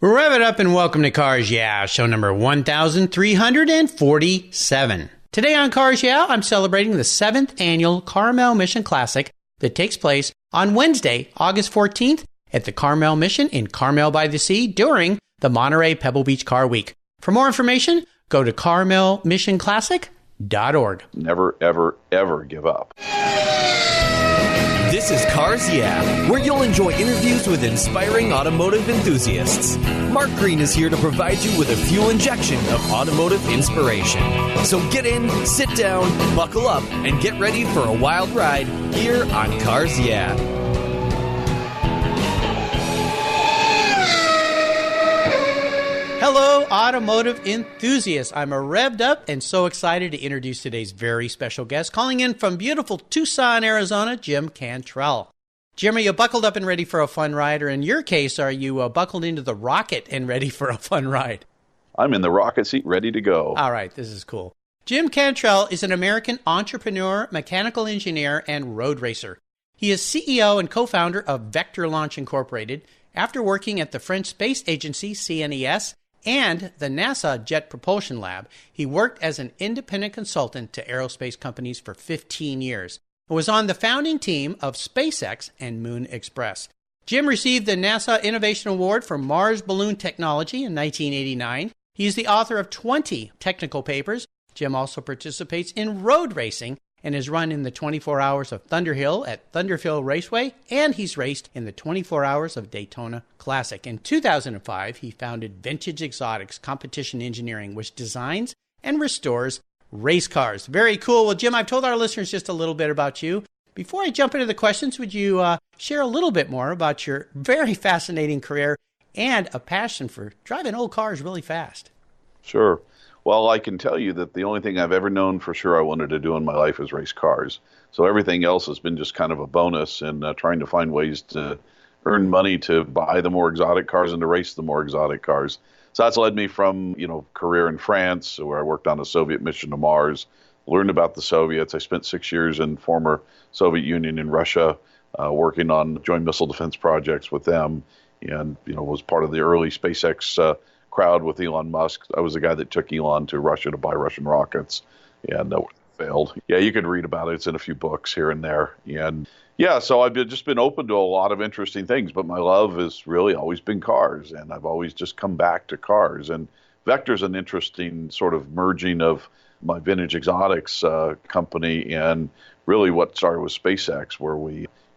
Rev it up and welcome to Cars Yeah, show number 1347. Today on Cars Yeah, I'm celebrating the 7th annual Carmel Mission Classic that takes place on Wednesday, August 14th at the Carmel Mission in Carmel by the Sea during the Monterey Pebble Beach Car Week. For more information, go to carmelmissionclassic.org. Never, ever, ever give up. This is Cars Yeah, where you'll enjoy interviews with inspiring automotive enthusiasts. Mark Green is here to provide you with a fuel injection of automotive inspiration. So get in, sit down, buckle up, and get ready for a wild ride here on Cars Yeah. Hello, automotive enthusiasts. I'm revved up and so excited to introduce today's very special guest, calling in from beautiful Tucson, Arizona, Jim Cantrell. Jim, are you buckled up and ready for a fun ride? Or in your case, are you buckled into the rocket and ready for a fun ride? I'm in the rocket seat, ready to go. All right, this is cool. Jim Cantrell is an American entrepreneur, mechanical engineer, and road racer. He is CEO and co-founder of Vector Launch Incorporated after working at the French Space Agency CNES and the NASA Jet Propulsion Lab. He worked as an independent consultant to aerospace companies for 15 years and was on the founding team of SpaceX and Moon Express. Jim received the NASA Innovation Award for Mars Balloon Technology in 1989. He is the author of 20 technical papers. Jim also participates in road racing and has run in the 24 Hours of Thunderhill at Thunderhill Raceway, and he's raced in the 24 Hours of Daytona Classic. In 2005, he founded Vintage Exotics Competition Engineering, which designs and restores race cars. Very cool. Well, Jim, I've told our listeners just a little bit about you. Before I jump into the questions, would you share a little bit more about your very fascinating career and a passion for driving old cars really fast? Sure. Well, I can tell you that the only thing I've ever known for sure I wanted to do in my life is race cars. So everything else has been just kind of a bonus and trying to find ways to earn money to buy the more exotic cars and to race the more exotic cars. So that's led me from, career in France, where I worked on a Soviet mission to Mars, learned about the Soviets. I spent 6 years in former Soviet Union in Russia, working on joint missile defense projects with them, and, was part of the early SpaceX crowd with Elon Musk. I was the guy that took Elon to Russia to buy Russian rockets, and failed. Yeah, you could read about it. It's in a few books here and there. And yeah, so I've just been open to a lot of interesting things, but my love has really always been cars, and I've always just come back to cars. And Vector's an interesting sort of merging of my Vintage Exotics company and really what started with SpaceX, where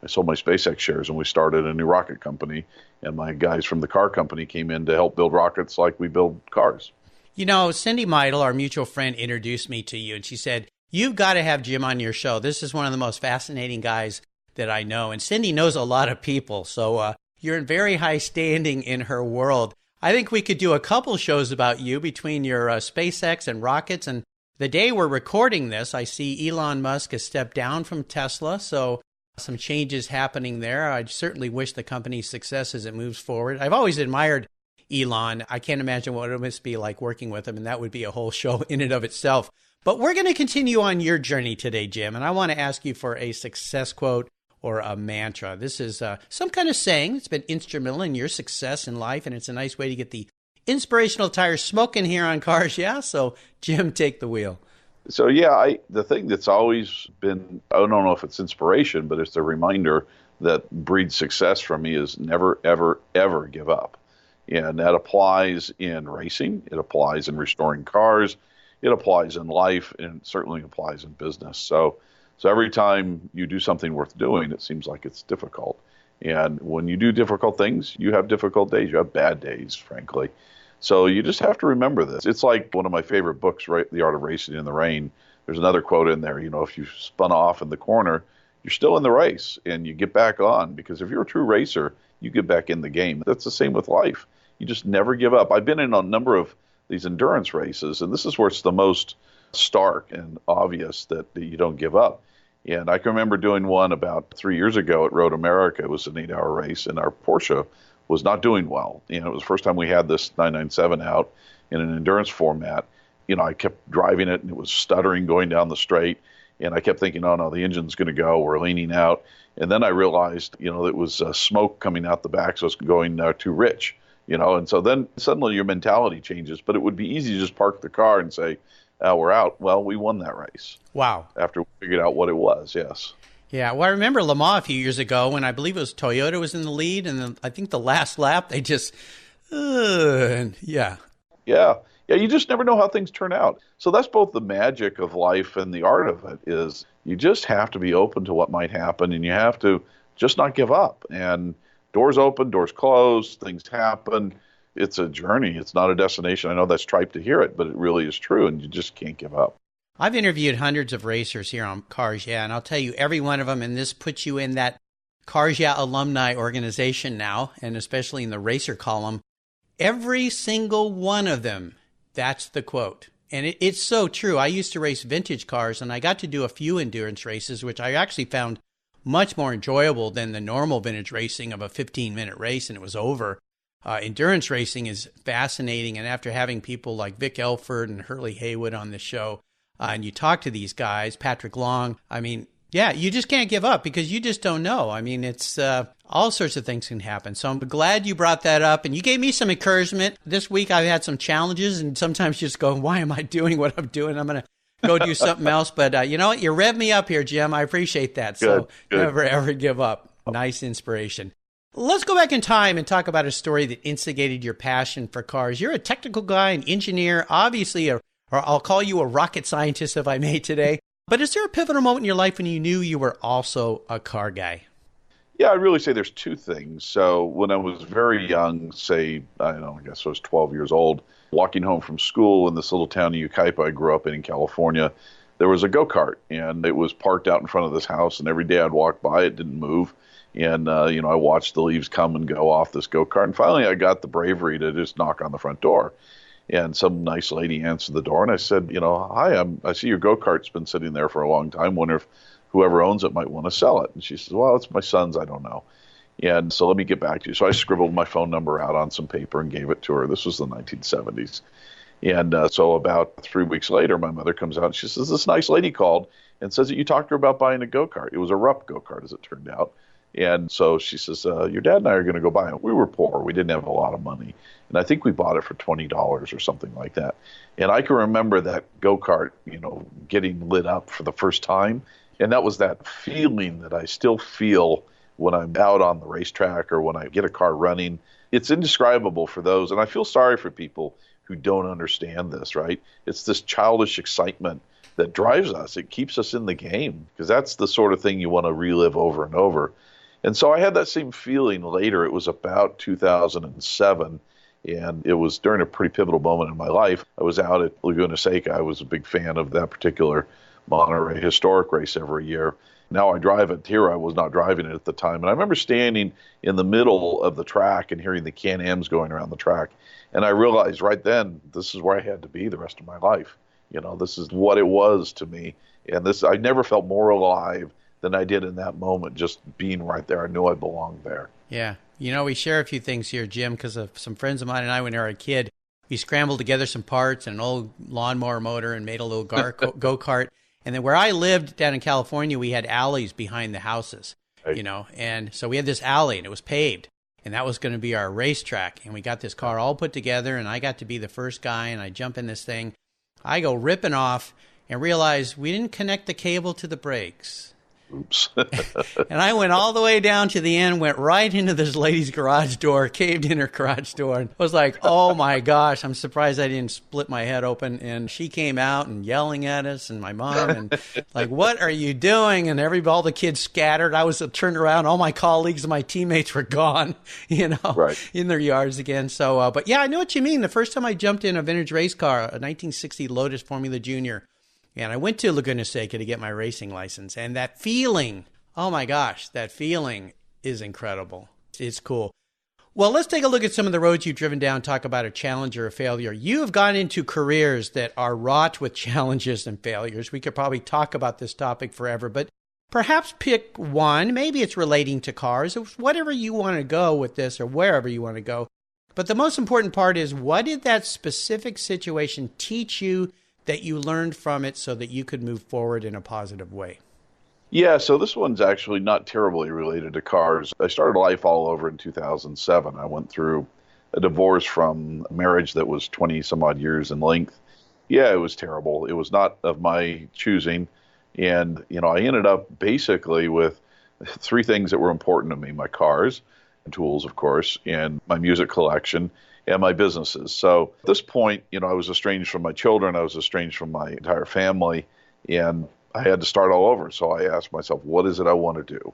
I sold my SpaceX shares and we started a new rocket company. And my guys from the car company came in to help build rockets like we build cars. Cindy Meidel, our mutual friend, introduced me to you, and she said, you've got to have Jim on your show. This is one of the most fascinating guys that I know. And Cindy knows a lot of people, so you're in very high standing in her world. I think we could do a couple shows about you between your SpaceX and rockets. And the day we're recording this, I see Elon Musk has stepped down from Tesla, so some changes happening there. I certainly wish the company's success as it moves forward. I've always admired Elon. I can't imagine what it must be like working with him, and that would be a whole show in and of itself. But we're going to continue on your journey today, Jim, and I want to ask you for a success quote or a mantra. This is some kind of saying that's been instrumental in your success in life, and it's a nice way to get the inspirational tires smoking here on Cars Yeah. So, Jim, take the wheel. So, yeah, the thing that's always been, I don't know if it's inspiration, but it's a reminder that breeds success for me is never, ever, ever give up. And that applies in racing. It applies in restoring cars. It applies in life, and it certainly applies in business. So every time you do something worth doing, it seems like it's difficult. And when you do difficult things, you have difficult days. You have bad days, frankly. So you just have to remember this. It's like one of my favorite books, right? The Art of Racing in the Rain. There's another quote in there, if you spun off in the corner, you're still in the race and you get back on, because if you're a true racer, you get back in the game. That's the same with life. You just never give up. I've been in a number of these endurance races, and this is where it's the most stark and obvious that you don't give up. And I can remember doing one about 3 years ago at Road America. It was an 8-hour race, and our Porsche was not doing well. It was the first time we had this 997 out in an endurance format. I kept driving it, and it was stuttering going down the straight. And I kept thinking, oh, no, the engine's going to go. We're leaning out. And then I realized, it was smoke coming out the back, so it's going too rich. And so then suddenly your mentality changes. But it would be easy to just park the car and say, oh, we're out. Well, we won that race. Wow. After we figured out what it was, yes. Yeah, well, I remember Le Mans a few years ago when I believe it was Toyota was in the lead, and then I think the last lap, they just, yeah. Yeah, you just never know how things turn out. So that's both the magic of life and the art of it, is you just have to be open to what might happen, and you have to just not give up. And doors open, doors close, things happen. It's a journey. It's not a destination. I know that's trite to hear it, but it really is true, and you just can't give up. I've interviewed hundreds of racers here on Cars Yeah, and I'll tell you, every one of them, and this puts you in that Cars Yeah alumni organization now, and especially in the racer column, every single one of them, that's the quote. And it's so true. I used to race vintage cars, and I got to do a few endurance races, which I actually found much more enjoyable than the normal vintage racing of a 15-minute race, and it was over. Endurance racing is fascinating, and after having people like Vic Elford and Hurley Haywood on the show, and you talk to these guys, Patrick Long, I mean, yeah, you just can't give up because you just don't know. I mean, it's all sorts of things can happen. So I'm glad you brought that up, and you gave me some encouragement. This week I've had some challenges, and sometimes just go, why am I doing what I'm doing? I'm going to go do something else. But you know what? You rev me up here, Jim. I appreciate that. So good. Never, ever give up. Nice inspiration. Let's go back in time and talk about a story that instigated your passion for cars. You're a technical guy, an engineer, obviously or I'll call you a rocket scientist if I may today. But is there a pivotal moment in your life when you knew you were also a car guy? Yeah, I'd really say there's two things. So when I was very young, say, I don't know, I guess I was 12 years old, walking home from school in this little town of Yucaipa I grew up in California, there was a go-kart, and it was parked out in front of this house, and every day I'd walk by, it didn't move. And, I watched the leaves come and go off this go-kart, and finally I got the bravery to just knock on the front door. And some nice lady answered the door, and I said, hi, I see your go-kart's been sitting there for a long time. Wonder if whoever owns it might want to sell it. And she says, well, it's my son's, I don't know. And so let me get back to you. So I scribbled my phone number out on some paper and gave it to her. This was the 1970s. And so about 3 weeks later, my mother comes out and she says, this nice lady called and says that you talked to her about buying a go-kart. It was a Rupp go-kart, as it turned out. And so she says, your dad and I are going to go buy it. We were poor. We didn't have a lot of money. And I think we bought it for $20 or something like that. And I can remember that go-kart, getting lit up for the first time. And that was that feeling that I still feel when I'm out on the racetrack or when I get a car running. It's indescribable for those. And I feel sorry for people who don't understand this, right? It's this childish excitement that drives us. It keeps us in the game because that's the sort of thing you want to relive over and over. And so I had that same feeling later. It was about 2007, and it was during a pretty pivotal moment in my life. I was out at Laguna Seca. I was a big fan of that particular Monterey historic race every year. Now I drive it here. I was not driving it at the time. And I remember standing in the middle of the track and hearing the Can-Ams going around the track. And I realized right then, this is where I had to be the rest of my life. This is what it was to me. And I never felt more alive than I did in that moment, just being right there. I knew I belonged there. Yeah. We share a few things here, Jim, because of some friends of mine and I, when I were a kid, we scrambled together some parts and an old lawnmower motor and made a little go-kart. And then where I lived down in California, we had alleys behind the houses, right. And so we had this alley and it was paved. And that was going to be our racetrack. And we got this car all put together, and I got to be the first guy, and I jump in this thing. I go ripping off and realize we didn't connect the cable to the brakes. Oops. And I went all the way down to the end, went right into this lady's garage door, caved in her garage door. And I was like, oh my gosh, I'm surprised I didn't split my head open. And she came out and yelling at us, and my mom, and like, what are you doing? And all the kids scattered. I was turned around. All my colleagues and my teammates were gone, right. in their yards again. So, but yeah, I know what you mean. The first time I jumped in a vintage race car, a 1960 Lotus Formula Junior, and I went to Laguna Seca to get my racing license. And that feeling, oh my gosh, that feeling is incredible. It's cool. Well, let's take a look at some of the roads you've driven down, talk about a challenge or a failure. You have gone into careers that are wrought with challenges and failures. We could probably talk about this topic forever, but perhaps pick one. Maybe it's relating to cars, whatever you want to go with this or wherever you want to go. But the most important part is, what did that specific situation teach you that you learned from it so that you could move forward in a positive way? Yeah, so this one's actually not terribly related to cars. I started life all over in 2007. I went through a divorce from a marriage that was 20 some odd years in length. Yeah, it was terrible. It was not of my choosing. And, I ended up basically with three things that were important to me: my cars, and tools, of course, and my music collection, and my businesses. So at this point, I was estranged from my children. I was estranged from my entire family, and I had to start all over. So I asked myself, what is it I want to do?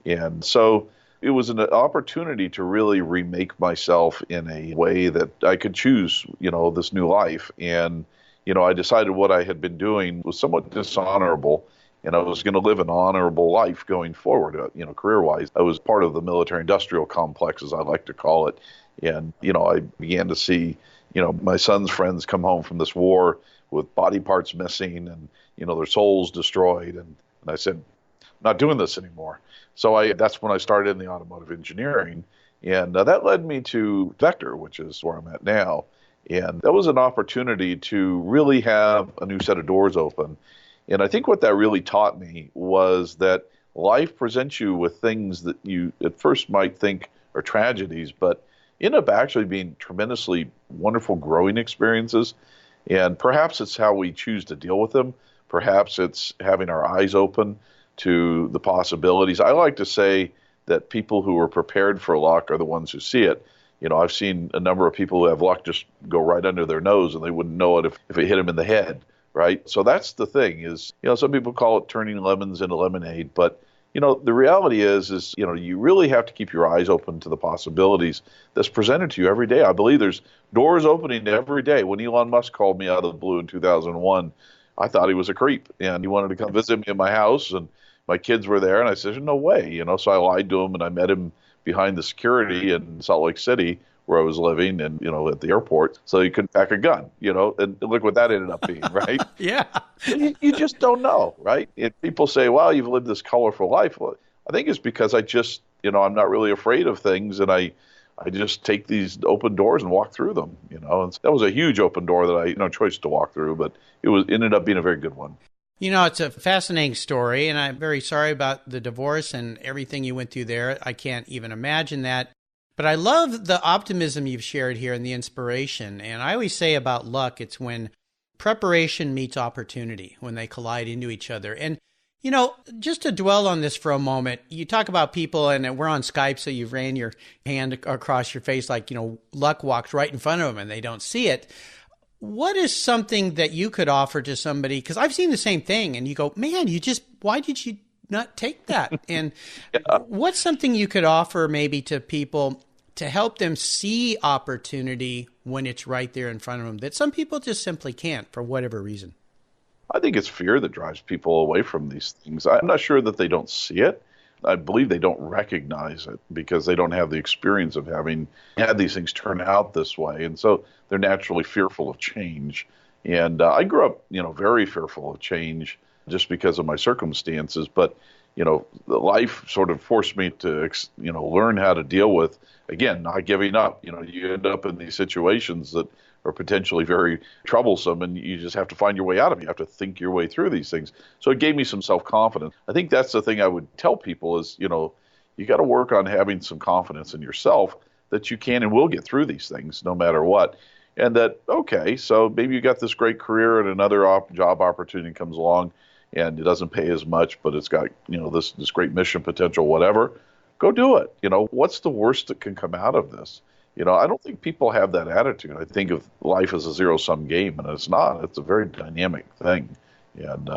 And so it was an opportunity to really remake myself in a way that I could choose, this new life. And, I decided what I had been doing was somewhat dishonorable, and I was going to live an honorable life going forward, career-wise. I was part of the military-industrial complex, as I like to call it. And, I began to see, my son's friends come home from this war with body parts missing and, their souls destroyed. And I said, I'm not doing this anymore. So that's when I started in the automotive engineering. And that led me to Vector, which is where I'm at now. And that was an opportunity to really have a new set of doors open. And I think what that really taught me was that life presents you with things that you at first might think are tragedies, but end up actually being tremendously wonderful growing experiences. And perhaps it's how we choose to deal with them. Perhaps it's having our eyes open to the possibilities. I like to say that people who are prepared for luck are the ones who see it. I've seen a number of people who have luck just go right under their nose, and they wouldn't know it if it hit them in the head, right? So that's the thing is, some people call it turning lemons into lemonade, but the reality is, you really have to keep your eyes open to the possibilities that's presented to you every day. I believe there's doors opening every day. When Elon Musk called me out of the blue in 2001, I thought he was a creep, and he wanted to come visit me at my house, and my kids were there, and I said, no way, so I lied to him, and I met him behind the security in Salt Lake City where I was living and, at the airport, so he couldn't pack a gun, and look what that ended up being, right? Yeah. You just don't know, right? And people say, well, you've lived this colorful life. Well, I think it's because I just, I'm not really afraid of things, and I just take these open doors and walk through them, and that was a huge open door that I, no choice to walk through, but ended up being a very good one. It's a fascinating story, and I'm very sorry about the divorce and everything you went through there. I can't even imagine that. But I love the optimism you've shared here and the inspiration. And I always say about luck, it's when preparation meets opportunity, when they collide into each other. And, just to dwell on this for a moment, you talk about people, and we're on Skype, so you've ran your hand across your face like, luck walks right in front of them and they don't see it. What is something that you could offer to somebody? Because I've seen the same thing, and you go, man, why did you not take that? And what's something you could offer maybe to people to help them see opportunity when it's right there in front of them that some people just simply can't for whatever reason? I think it's fear that drives people away from these things. I'm not sure that they don't see it. I believe they don't recognize it because they don't have the experience of having had these things turn out this way. And so they're naturally fearful of change. And I grew up, very fearful of change just because of my circumstances. But, the life sort of forced me to, learn how to deal with, again, not giving up. You end up in these situations that are potentially very troublesome, and you just have to find your way out of it. You have to think your way through these things. So it gave me some self-confidence. I think that's the thing I would tell people is, you got to work on having some confidence in yourself that you can and will get through these things no matter what. And that, okay, so maybe you got this great career and another job opportunity comes along and it doesn't pay as much, but it's got, this great mission potential, whatever. Go do it. What's the worst that can come out of this? I don't think people have that attitude. I think of life as a zero-sum game, and it's not. It's a very dynamic thing. And,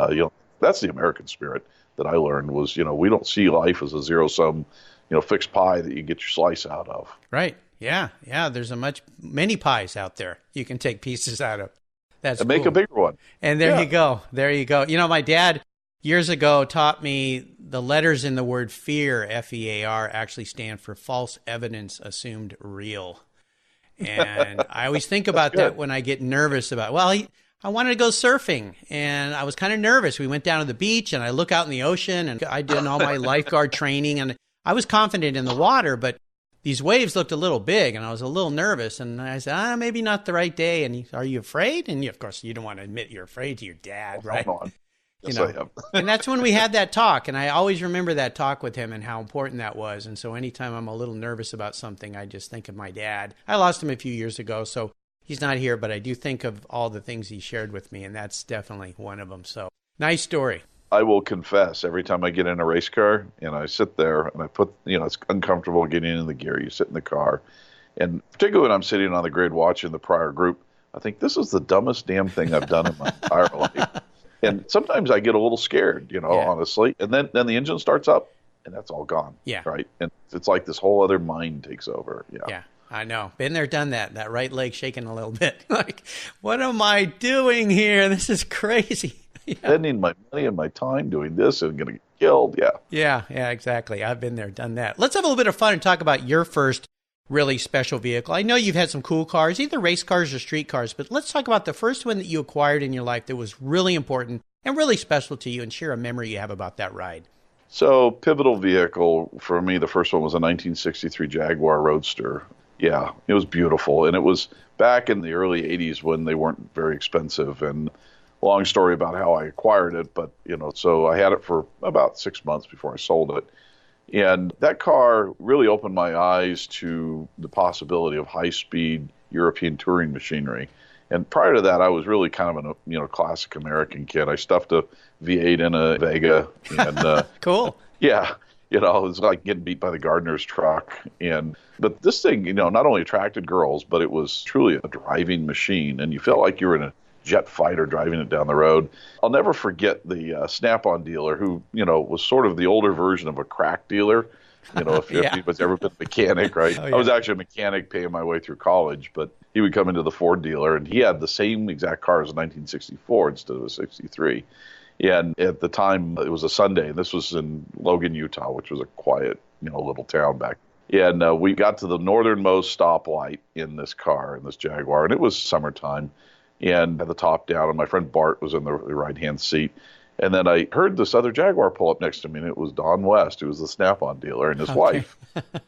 that's the American spirit that I learned was, we don't see life as a zero-sum, fixed pie that you get your slice out of. Right. Yeah. Yeah. There's many pies out there you can take pieces out of. That's and make cool. a bigger one. And there you go. There you go. My dad years ago taught me the letters in the word fear, F-E-A-R, actually stand for false evidence assumed real. And I always think about that when I get nervous about, I wanted to go surfing, and I was kind of nervous. We went down to the beach, and I look out in the ocean, and I did all my lifeguard training, and I was confident in the water, but these waves looked a little big, and I was a little nervous. And I said, maybe not the right day. And are you afraid? And of course, you don't want to admit you're afraid to your dad, right? Yes, I have. And that's when we had that talk. And I always remember that talk with him and how important that was. And so anytime I'm a little nervous about something, I just think of my dad. I lost him a few years ago, so he's not here, but I do think of all the things he shared with me, and that's definitely one of them. So nice story. I will confess, every time I get in a race car and I sit there and I put, it's uncomfortable getting in the gear. You sit in the car. And particularly when I'm sitting on the grid watching the prior group, I think this is the dumbest damn thing I've done in my entire life. And sometimes I get a little scared, honestly. And then the engine starts up and that's all gone. Yeah. Right. And it's like this whole other mind takes over. Yeah. Yeah. I know. Been there, done that. That right leg shaking a little bit. Like, what am I doing here? This is crazy. Yeah. Spending my money and my time doing this and going to get killed. Yeah. Yeah, exactly. I've been there, done that. Let's have a little bit of fun and talk about your first really special vehicle. I know you've had some cool cars, either race cars or street cars, but let's talk about the first one that you acquired in your life that was really important and really special to you, and share a memory you have about that ride. So, pivotal vehicle for me, the first one was a 1963 Jaguar Roadster. Yeah, it was beautiful. And it was back in the early 80s when they weren't very expensive. And long story about how I acquired it, but, so I had it for about 6 months before I sold it. And that car really opened my eyes to the possibility of high-speed European touring machinery. And prior to that, I was really kind of a classic American kid. I stuffed a V8 in a Vega. And, cool. Yeah. It was like getting beat by the gardener's truck. But this thing, not only attracted girls, but it was truly a driving machine. And you felt like you were in a jet fighter driving it down the road. I'll never forget the Snap-on dealer who, was sort of the older version of a crack dealer. If anybody's ever been a mechanic, right? Oh, yeah. I was actually a mechanic paying my way through college, but he would come into the Ford dealer and he had the same exact car as a 1964 instead of a 63. And at the time, it was a Sunday, and this was in Logan, Utah, which was a quiet, little town back. And we got to the northernmost stoplight in this car, in this Jaguar, and it was summertime, and had the top down, and my friend Bart was in the right-hand seat. And then I heard this other Jaguar pull up next to me, and it was Don West, who was the Snap-on dealer, and his wife.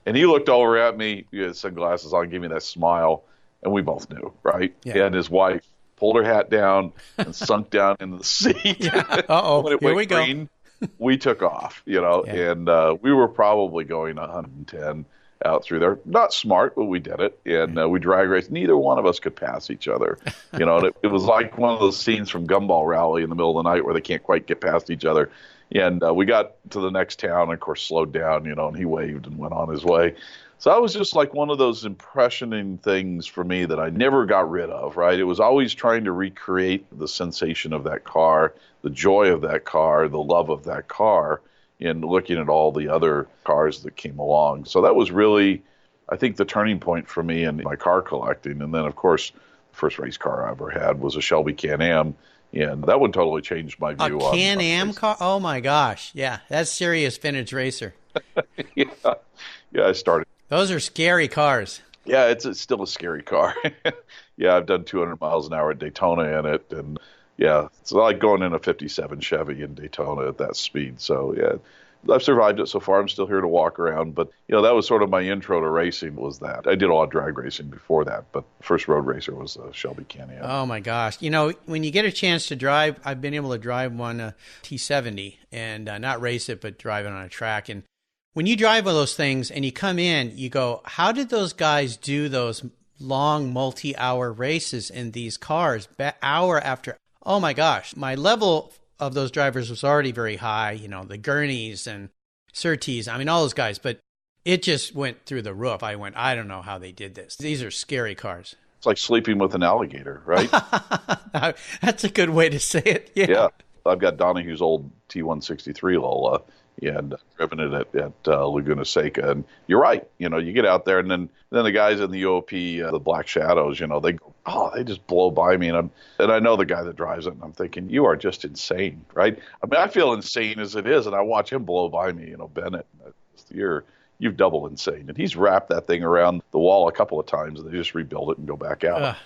And he looked over at me, he had sunglasses on, gave me that smile, and we both knew, right? Yeah. And his wife pulled her hat down and sunk down in the seat. Yeah. Uh-oh, when it here went we go. green, we took off, and we were probably going 110 out through there. Not smart, but we did it. And we drag raced. Neither one of us could pass each other. And it was like one of those scenes from Gumball Rally in the middle of the night where they can't quite get past each other. And we got to the next town and, of course, slowed down, and he waved and went on his way. So that was just like one of those impressioning things for me that I never got rid of, right? It was always trying to recreate the sensation of that car, the joy of that car, the love of that car, and looking at all the other cars that came along. So that was really, I think, the turning point for me in my car collecting. And then, of course, the first race car I ever had was a Shelby Can-Am. And that one totally changed my view on Can-Am car? Oh, my gosh. Yeah, that's serious vintage racer. Yeah, I started. Those are scary cars. Yeah, it's still a scary car. Yeah, I've done 200 miles an hour at Daytona in it. And, yeah, it's like going in a 57 Chevy in Daytona at that speed. So, yeah, I've survived it so far. I'm still here to walk around. But, that was sort of my intro to racing was that. I did a lot of drag racing before that, but the first road racer was a Shelby Can-Am. Oh, my gosh. When you get a chance to drive, I've been able to drive one T70 and not race it, but drive it on a track. And when you drive one of those things and you come in, you go, how did those guys do those long multi-hour races in these cars, hour after? Oh my gosh, my level of those drivers was already very high, the Gurneys and Surtees, all those guys, but it just went through the roof. I don't know how they did this. These are scary cars. It's like sleeping with an alligator, right? That's a good way to say it. Yeah. I've got Donahue's old T163 Lola and driven it at Laguna Seca. And you're right. You get out there and then the guys in the UOP, the Black Shadows, they go, they just blow by me. And I know the guy that drives it and I'm thinking, you are just insane, right? I feel insane as it is. And I watch him blow by me, Bennett, you've double insane. And he's wrapped that thing around the wall a couple of times and they just rebuild it and go back out.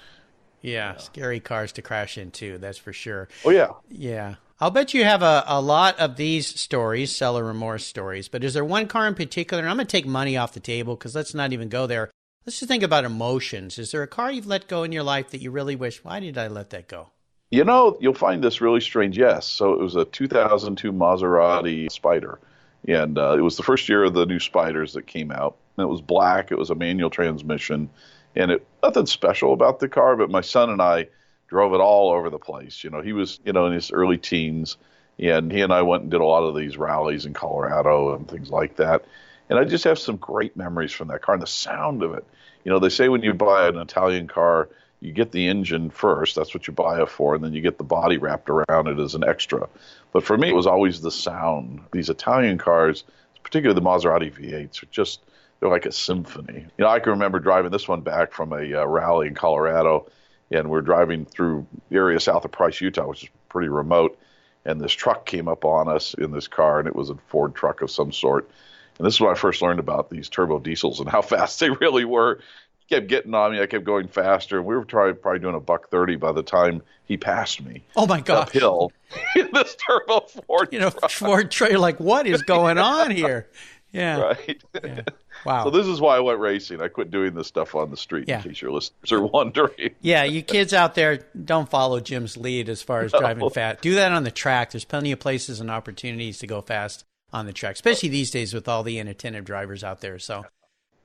Yeah, scary cars to crash into, that's for sure. Oh, yeah. Yeah. I'll bet you have a lot of these stories, seller remorse stories, but is there one car in particular, and I'm going to take money off the table because let's not even go there. Let's just think about emotions. Is there a car you've let go in your life that you really wish, why did I let that go? You'll find this really strange. Yes. So it was a 2002 Maserati Spider. And it was the first year of the new Spiders that came out. And it was black. It was a manual transmission. And nothing special about the car, but my son and I drove it all over the place. He was, in his early teens. And he and I went and did a lot of these rallies in Colorado and things like that. And I just have some great memories from that car and the sound of it. They say when you buy an Italian car, you get the engine first. That's what you buy it for. And then you get the body wrapped around it as an extra. But for me, it was always the sound. These Italian cars, particularly the Maserati V8s, they're like a symphony. I can remember driving this one back from a rally in Colorado. And we're driving through the area south of Price, Utah, which is pretty remote. And this truck came up on us in this car, and it was a Ford truck of some sort. And this is when I first learned about these turbo diesels and how fast they really were. He kept getting on me. I kept going faster. We were probably doing $130 by the time he passed me. Oh, my gosh. Uphill in this turbo Ford truck. Ford truck, like, what is going on here? Yeah. Right. Yeah. Wow. So this is why I went racing. I quit doing this stuff on the street, in case your listeners are wondering. Yeah, you kids out there, don't follow Jim's lead as far as driving fast. Do that on the track. There's plenty of places and opportunities to go fast on the track, especially these days with all the inattentive drivers out there. So,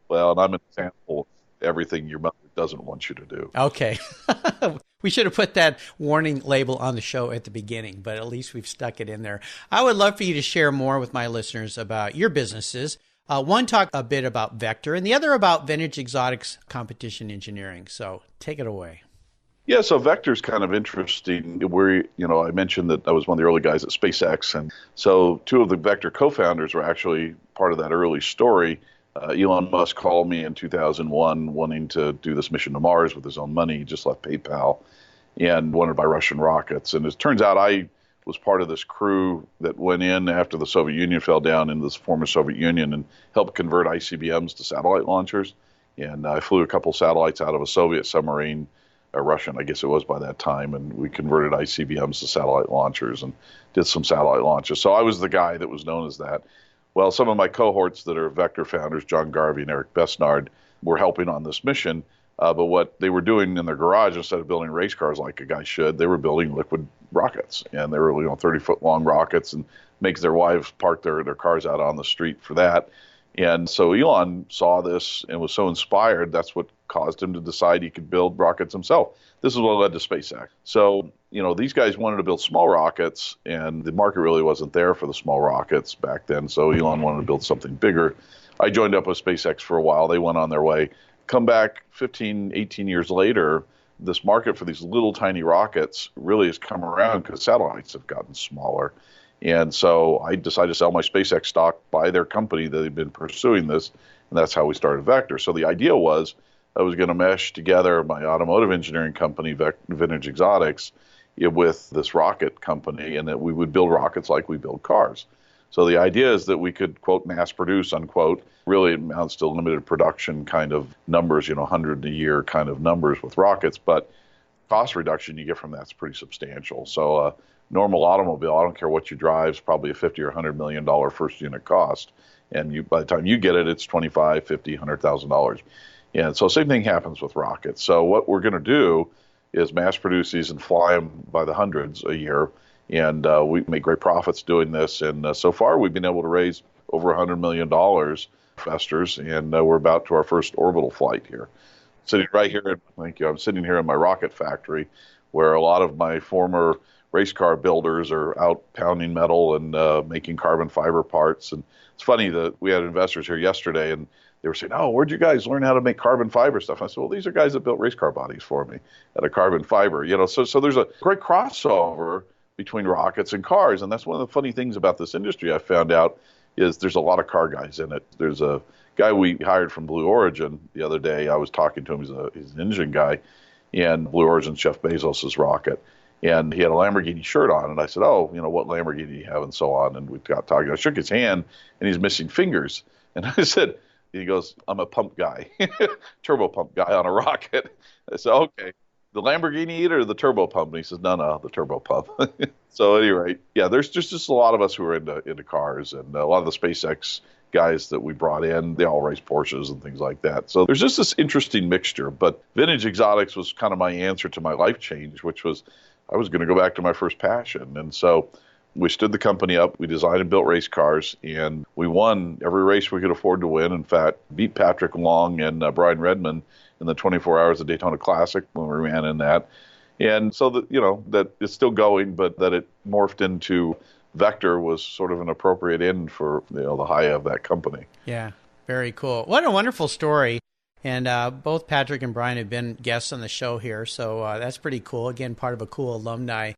well, and I'm an example of everything your mother doesn't want you to do. Okay. We should have put that warning label on the show at the beginning, but at least we've stuck it in there. I would love for you to share more with my listeners about your businesses. One, talk a bit about Vector, and the other about Vintage Exotics Competition Engineering. So take it away. Yeah, so Vector's kind of interesting. I mentioned that I was one of the early guys at SpaceX, and so two of the Vector co-founders were actually part of that early story. Elon Musk called me in 2001 wanting to do this mission to Mars with his own money. He just left PayPal and wanted to buy Russian rockets. And it turns out I was part of this crew that went in after the Soviet Union fell down into the former Soviet Union and helped convert ICBMs to satellite launchers. And I flew a couple satellites out of a Soviet submarine, a Russian, I guess it was by that time, and we converted ICBMs to satellite launchers and did some satellite launches. So I was the guy that was known as that. Well, some of my cohorts that are Vector founders, John Garvey and Eric Besnard, were helping on this mission. But what they were doing in their garage, instead of building race cars like a guy should, they were building liquid rockets. And they were 30-foot long rockets, and make their wives park their cars out on the street for that. And so Elon saw this and was so inspired, that's what caused him to decide he could build rockets himself. This is what led to SpaceX. So, these guys wanted to build small rockets, and the market really wasn't there for the small rockets back then. So Elon wanted to build something bigger. I joined up with SpaceX for a while. They went on their way. Come back 15, 18 years later, this market for these little tiny rockets really has come around because satellites have gotten smaller. And so I decided to sell my SpaceX stock by their company that had been pursuing this, and that's how we started Vector. So the idea was I was going to mesh together my automotive engineering company, Vintage Exotics, with this rocket company, and that we would build rockets like we build cars. So the idea is that we could, quote, mass produce, unquote, really amounts to limited production kind of numbers, 100 a year kind of numbers with rockets, but cost reduction you get from that's pretty substantial. So normal automobile, I don't care what you drive, is probably a $50 or $100 million first unit cost. And by the time you get it, it's $25, $50, $100,000. And so same thing happens with rockets. So what we're going to do is mass produce these and fly them by the hundreds a year. And we make great profits doing this. And so far, we've been able to raise over $100 million investors, and we're about to our first orbital flight here. Sitting right here, thank you. I'm sitting here in my rocket factory, where a lot of my former race car builders are out pounding metal and making carbon fiber parts. And it's funny that we had investors here yesterday, and they were saying, "Oh, where'd you guys learn how to make carbon fiber stuff?" I said, "Well, these are guys that built race car bodies for me at a carbon fiber." So there's a great crossover between rockets and cars, and that's one of the funny things about this industry I found out is there's a lot of car guys in it. There's a guy we hired from Blue Origin the other day. I was talking to him. He's an engine guy, and Blue Origin's Jeff Bezos' rocket. And he had a Lamborghini shirt on, and I said, "Oh, what Lamborghini do you have?" and so on. And we got talking. I shook his hand, and he's missing fingers. And I said, he goes, "I'm a pump guy, turbo pump guy on a rocket." I said, "Okay, the Lamborghini eater or the turbo pump?" And he says, No, the turbo pump." So at any rate, yeah, there's just a lot of us who are into cars, and a lot of the SpaceX guys that we brought in, they all race Porsches and things like that. So there's just this interesting mixture. But Vintage Exotics was kind of my answer to my life change, which was I was going to go back to my first passion. And so we stood the company up. We designed and built race cars, and we won every race we could afford to win. In fact, beat Patrick Long and Brian Redmond in the 24 Hours of Daytona Classic when we ran in that. And so that, that it's still going, but that it morphed into Vector was sort of an appropriate end for, the high of that company. Yeah, very cool. What a wonderful story. And both Patrick and Brian have been guests on the show here, so that's pretty cool. Again, part of a cool alumni.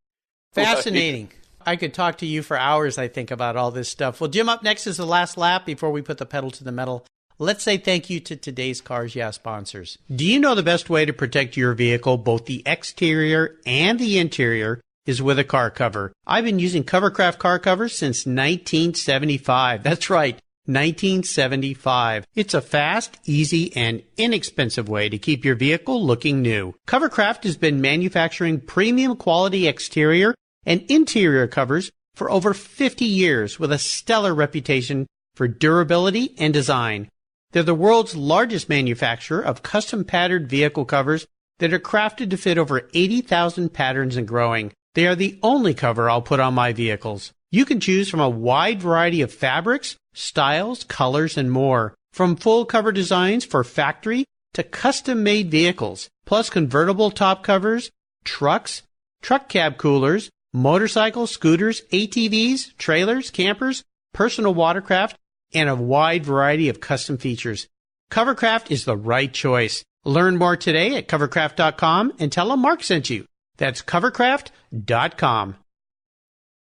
Fascinating. Right. I could talk to you for hours, I think, about all this stuff. Well, Jim, up next is the last lap before we put the pedal to the metal. Let's say thank you to today's Cars Yeah sponsors. Do you know the best way to protect your vehicle, both the exterior and the interior, is with a car cover? I've been using Covercraft car covers since 1975. That's right, 1975. It's a fast, easy, and inexpensive way to keep your vehicle looking new. Covercraft has been manufacturing premium quality exterior and interior covers for over 50 years with a stellar reputation for durability and design. They're the world's largest manufacturer of custom patterned vehicle covers that are crafted to fit over 80,000 patterns and growing. They are the only cover I'll put on my vehicles. You can choose from a wide variety of fabrics, styles, colors, and more. From full cover designs for factory to custom-made vehicles, plus convertible top covers, trucks, truck cab coolers, motorcycles, scooters, ATVs, trailers, campers, personal watercraft, and a wide variety of custom features. Covercraft is the right choice. Learn more today at covercraft.com and tell them Mark sent you. That's covercraft.com.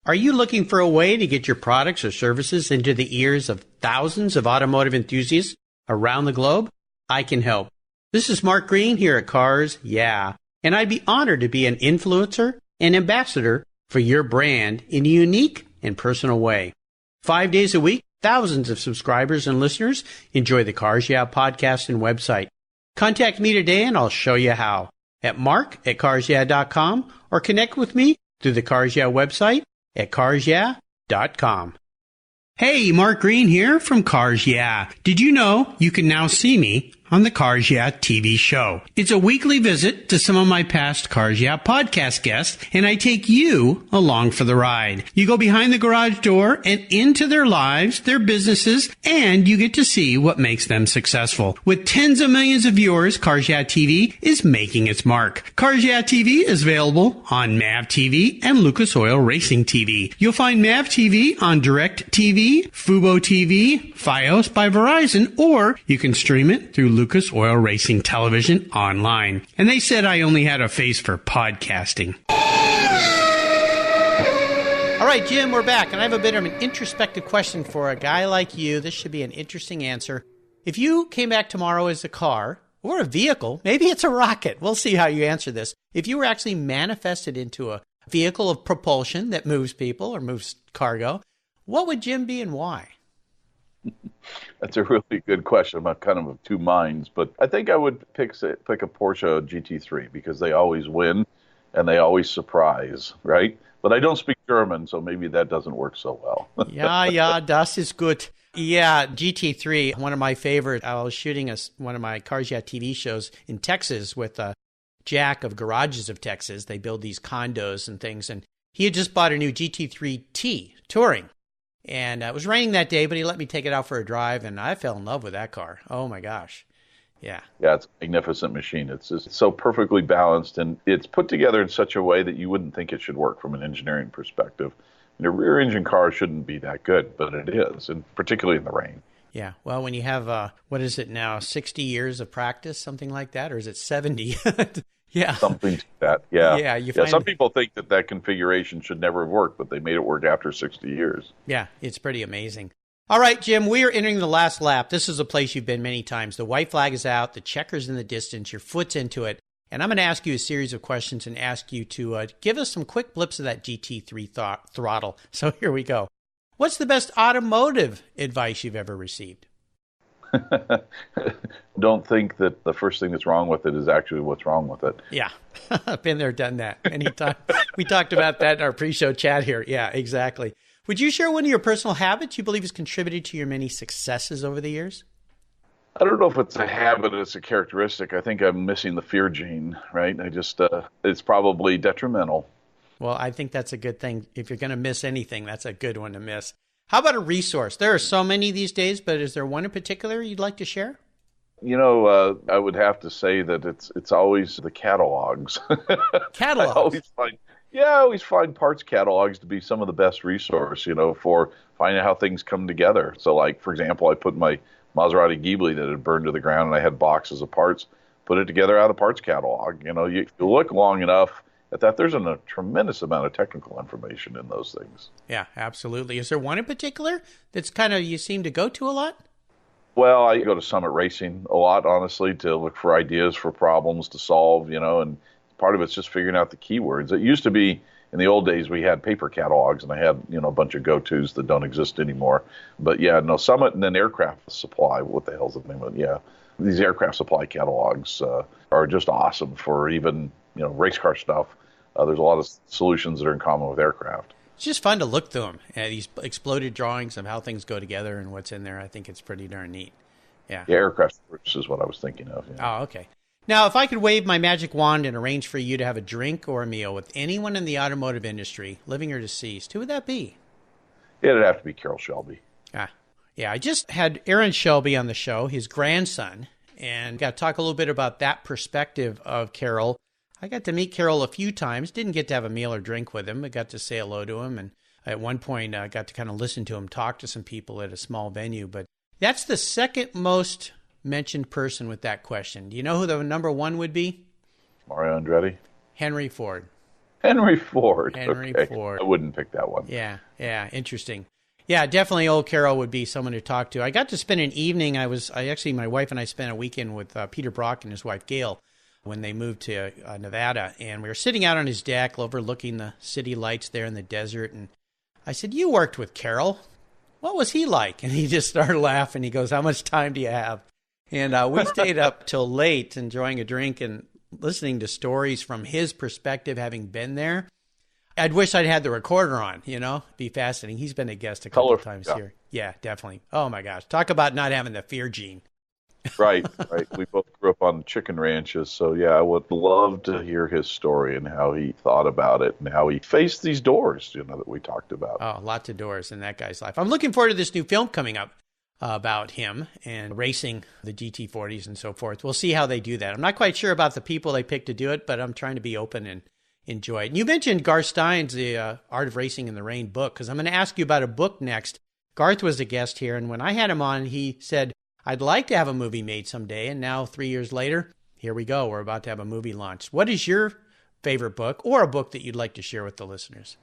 Are you looking for a way to get your products or services into the ears of thousands of automotive enthusiasts around the globe? I can help. This is Mark Green here at Cars Yeah, and I'd be honored to be an influencer and ambassador for your brand in a unique and personal way. 5 days a week, thousands of subscribers and listeners enjoy the Cars Yeah podcast and website. Contact me today and I'll show you how at mark@carsyeah.com or connect with me through the Cars Yeah website at carsyeah.com. Hey, Mark Green here from Cars Yeah. Did you know you can now see me on the Cars Yeah TV show? It's a weekly visit to some of my past Cars Yeah podcast guests, and I take you along for the ride. You go behind the garage door and into their lives, their businesses, and you get to see what makes them successful. With tens of millions of viewers, Cars Yeah TV is making its mark. Cars Yeah TV is available on MAV TV and Lucas Oil Racing TV. You'll find MAV TV on Direct TV, Fubo TV, Fios by Verizon, or you can stream it through Lucas Oil Racing Television online. And they said I only had a face for podcasting. All right, Jim, we're back, and I have a bit of an introspective question for a guy like you. This should be an interesting answer. If you came back tomorrow as a car or a vehicle, maybe it's a rocket. We'll see how you answer this. If you were actually manifested into a vehicle of propulsion that moves people or moves cargo, what would Jim be and why? That's a really good question. I'm kind of of two minds, but I think I would pick a Porsche GT3 because they always win and they always surprise, right? But I don't speak German, so maybe that doesn't work so well. Yeah, das ist gut. Yeah, GT3, one of my favorite. I was shooting one of my Cars Yeah TV shows in Texas with Jack of Garages of Texas. They build these condos and things, and he had just bought a new GT3T Touring. And it was raining that day, but he let me take it out for a drive, and I fell in love with that car. Oh, my gosh. Yeah. Yeah, it's a magnificent machine. It's just so perfectly balanced, and it's put together in such a way that you wouldn't think it should work from an engineering perspective. And a rear-engine car shouldn't be that good, but it is, and particularly in the rain. Yeah. Well, when you have, what is it now, 60 years of practice, something like that, or is it 70? Yeah. Something to that, yeah. Yeah, some people think that configuration should never have worked, but they made it work after 60 years. Yeah, it's pretty amazing. All right, Jim, we are entering the last lap. This is a place you've been many times. The white flag is out, the checker's in the distance, your foot's into it, and I'm going to ask you a series of questions and ask you to give us some quick blips of that GT3 throttle. So here we go. What's the best automotive advice you've ever received? Don't think that the first thing that's wrong with it is actually what's wrong with it. Yeah, I've been there, done that many times. We talked about that in our pre-show chat here. Yeah, exactly. Would you share one of your personal habits you believe has contributed to your many successes over the years? I don't know if it's a habit or it's a characteristic. I think I'm missing the fear gene, right? It's probably detrimental. Well, I think that's a good thing. If you're going to miss anything, that's a good one to miss. How about a resource? There are so many these days, but is there one in particular you'd like to share? I would have to say that it's always the catalogs. Catalogs? I always find parts catalogs to be some of the best resource, for finding out how things come together. So, like, for example, I put my Maserati Ghibli that had burned to the ground, and I had boxes of parts, put it together out of parts catalog. You look long enough at that, there's a tremendous amount of technical information in those things. Yeah, absolutely. Is there one in particular that's kind of you seem to go to a lot? Well, I go to Summit Racing a lot, honestly, to look for ideas for problems to solve, and part of it's just figuring out the keywords. It used to be, in the old days, we had paper catalogs, and I had, a bunch of go-tos that don't exist anymore. But yeah, no, Summit and then Aircraft Supply, what the hell's the name of it? Yeah, these Aircraft Supply catalogs are just awesome for even, race car stuff. There's a lot of solutions that are in common with aircraft. It's just fun to look through them, these exploded drawings of how things go together and what's in there. I think it's pretty darn neat. Yeah, aircraft is what I was thinking of. Yeah. Oh, okay. Now, if I could wave my magic wand and arrange for you to have a drink or a meal with anyone in the automotive industry, living or deceased, who would that be? It'd have to be Carroll Shelby. Yeah, I just had Aaron Shelby on the show, his grandson, and got to talk a little bit about that perspective of Carroll. I got to meet Carroll a few times, didn't get to have a meal or drink with him, but got to say hello to him, and at one point I got to kind of listen to him talk to some people at a small venue. But that's the second most mentioned person with that question. Do you know who the number one would be? Mario Andretti? Henry Ford. Henry Ford. Ford. I wouldn't pick that one. Yeah, interesting. Yeah, definitely old Carroll would be someone to talk to. I got to spend an evening, my wife and I spent a weekend with Peter Brock and his wife Gail when they moved to Nevada, and we were sitting out on his deck overlooking the city lights there in the desert, and I said, "You worked with Carroll. What was he like?" And he just started laughing. He goes, "How much time do you have?" And we stayed up till late enjoying a drink and listening to stories from his perspective, having been there. I'd wish I'd had the recorder on, It'd be fascinating. He's been a guest a couple of times here. Yeah, definitely. Oh, my gosh. Talk about not having the fear gene. Right. We both grew up on chicken ranches, so yeah, I would love to hear his story and how he thought about it and how he faced these doors, that we talked about. Oh, lots of doors in that guy's life. I'm looking forward to this new film coming up about him and racing the GT40s and so forth. We'll see how they do that. I'm not quite sure about the people they picked to do it, but I'm trying to be open and enjoy it. And you mentioned Garth Stein's The Art of Racing in the Rain book, because I'm going to ask you about a book next. Garth was a guest here, and when I had him on, he said, "I'd like to have a movie made someday." And now 3 years later, here we go. We're about to have a movie launched. What is your favorite book or a book that you'd like to share with the listeners?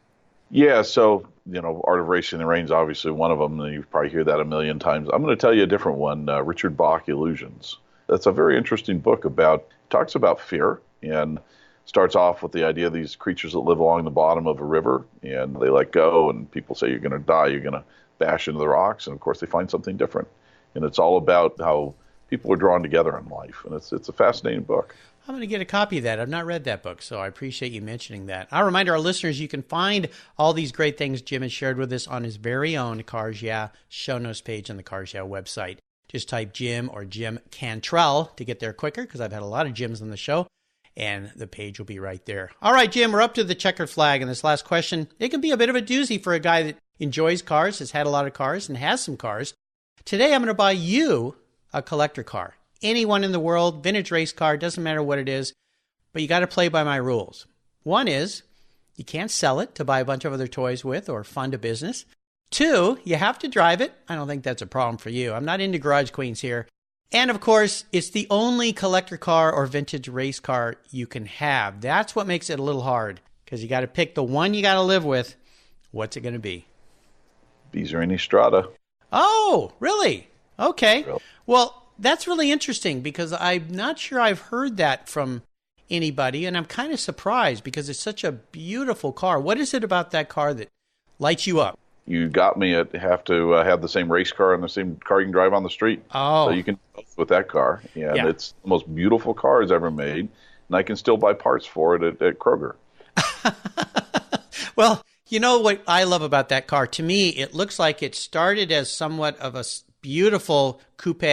Yeah, so, Art of Racing in the Rain is obviously one of them, and you probably hear that a million times. I'm going to tell you a different one, Richard Bach, Illusions. That's a very interesting book talks about fear, and starts off with the idea of these creatures that live along the bottom of a river, and they let go, and people say you're going to die, you're going to bash into the rocks, and of course they find something different. And it's all about how people are drawn together in life, and it's a fascinating book. I'm going to get a copy of that. I've not read that book, so I appreciate you mentioning that. I'll remind our listeners you can find all these great things Jim has shared with us on his very own Cars Yeah show notes page on the Cars Yeah website. Just type Jim or Jim Cantrell to get there quicker, because I've had a lot of Jims on the show, and the page will be right there. All right, Jim, we're up to the checkered flag, and this last question, it can be a bit of a doozy for a guy that enjoys cars, has had a lot of cars, and has some cars. Today, I'm going to buy you a collector car. Anyone in the world, vintage race car, doesn't matter what it is, but you got to play by my rules. One is, you can't sell it to buy a bunch of other toys with or fund a business. Two, you have to drive it. I don't think that's a problem for you. I'm not into garage queens here. And of course, it's the only collector car or vintage race car you can have. That's what makes it a little hard, because you got to pick the one you got to live with. What's it going to be? Bizzarrini Strada. Oh, really? Okay. Really? Well, that's really interesting, because I'm not sure I've heard that from anybody, and I'm kind of surprised because it's such a beautiful car. What is it about that car that lights you up? You got me at have to have the same race car and the same car you can drive on the street. Oh. So you can with that car. Yeah. It's the most beautiful car it's ever made, and I can still buy parts for it at Kroger. Well, you know what I love about that car? To me, it looks like it started as somewhat of a beautiful coupe,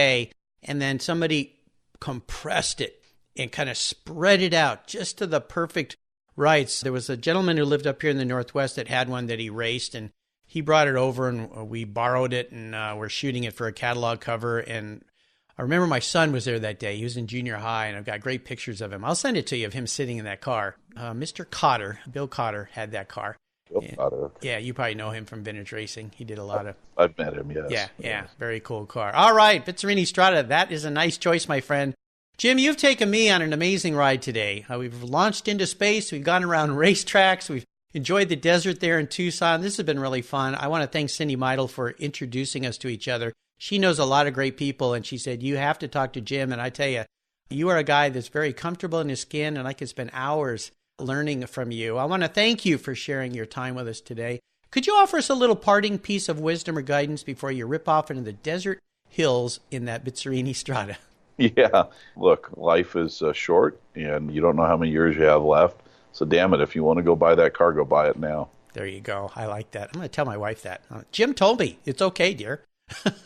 and then somebody compressed it and kind of spread it out just to the perfect Right. So there was a gentleman who lived up here in the Northwest that had one that he raced, and he brought it over, and we borrowed it, and we're shooting it for a catalog cover. And I remember my son was there that day. He was in junior high, and I've got great pictures of him. I'll send it to you of him sitting in that car. Mr. Cotter, Bill Cotter, had that car. Bill Cotter. Yeah, you probably know him from vintage racing. He did a lot of... I've met him, yes. Yeah. Very cool car. All right, Vizzarini Strada, that is a nice choice, my friend. Jim, you've taken me on an amazing ride today. We've launched into space. We've gone around racetracks. We've enjoyed the desert there in Tucson. This has been really fun. I want to thank Cindy Meidel for introducing us to each other. She knows a lot of great people, and she said, you have to talk to Jim. And I tell you, you are a guy that's very comfortable in his skin, and I could spend hours learning from you. I want to thank you for sharing your time with us today. Could you offer us a little parting piece of wisdom or guidance before you rip off into the desert hills in that Vizzarini Strada? Yeah. Look, life is short, and you don't know how many years you have left. So damn it, if you want to go buy that car, go buy it now. There you go. I like that. I'm going to tell my wife that. Jim told me. It's okay, dear.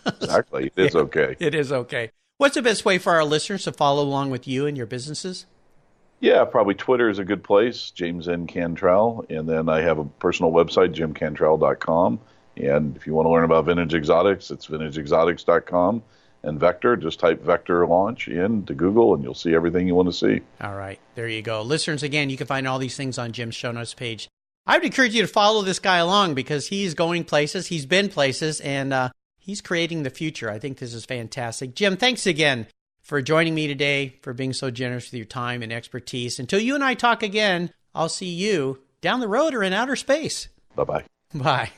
Exactly. It is okay. It is okay. What's the best way for our listeners to follow along with you and your businesses? Yeah, probably Twitter is a good place, James N. Cantrell. And then I have a personal website, jimcantrell.com. And if you want to learn about vintage exotics, it's vintageexotics.com. And Vector, just type Vector launch into Google, and you'll see everything you want to see. All right. There you go. Listeners, again, you can find all these things on Jim's show notes page. I would encourage you to follow this guy along because he's going places, he's been places, and he's creating the future. I think this is fantastic. Jim, thanks again for joining me today, for being so generous with your time and expertise. Until you and I talk again, I'll see you down the road or in outer space. Bye-bye. Bye.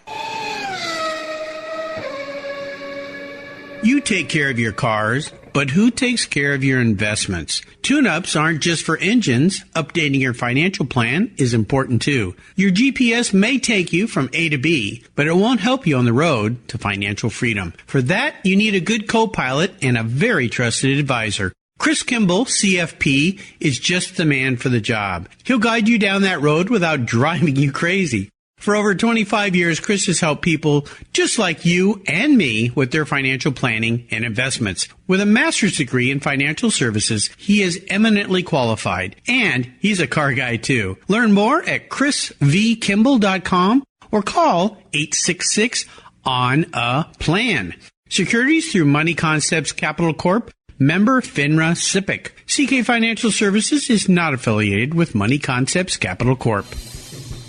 You take care of your cars, but who takes care of your investments? Tune-ups aren't just for engines. Updating your financial plan is important too. Your GPS may take you from A to B, but it won't help you on the road to financial freedom. For that, you need a good co-pilot and a very trusted advisor. Chris Campbell CFP is just the man for the job. He'll guide you down that road without driving you crazy. For over 25 years, Chris has helped people just like you and me with their financial planning and investments. With a master's degree in financial services, he is eminently qualified, and he's a car guy too. Learn more at chrisvkimball.com or call 866-ON-A-PLAN. Securities through Money Concepts Capital Corp. Member FINRA SIPC. CK Financial Services is not affiliated with Money Concepts Capital Corp.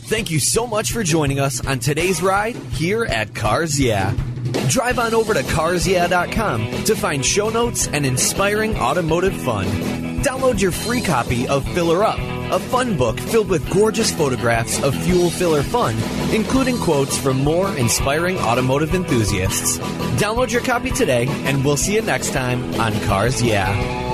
Thank you so much for joining us on today's ride here at Cars Yeah. Drive on over to carsyeah.com to find show notes and inspiring automotive fun. Download your free copy of Filler Up, a fun book filled with gorgeous photographs of fuel filler fun, including quotes from more inspiring automotive enthusiasts. Download your copy today, and we'll see you next time on Cars Yeah.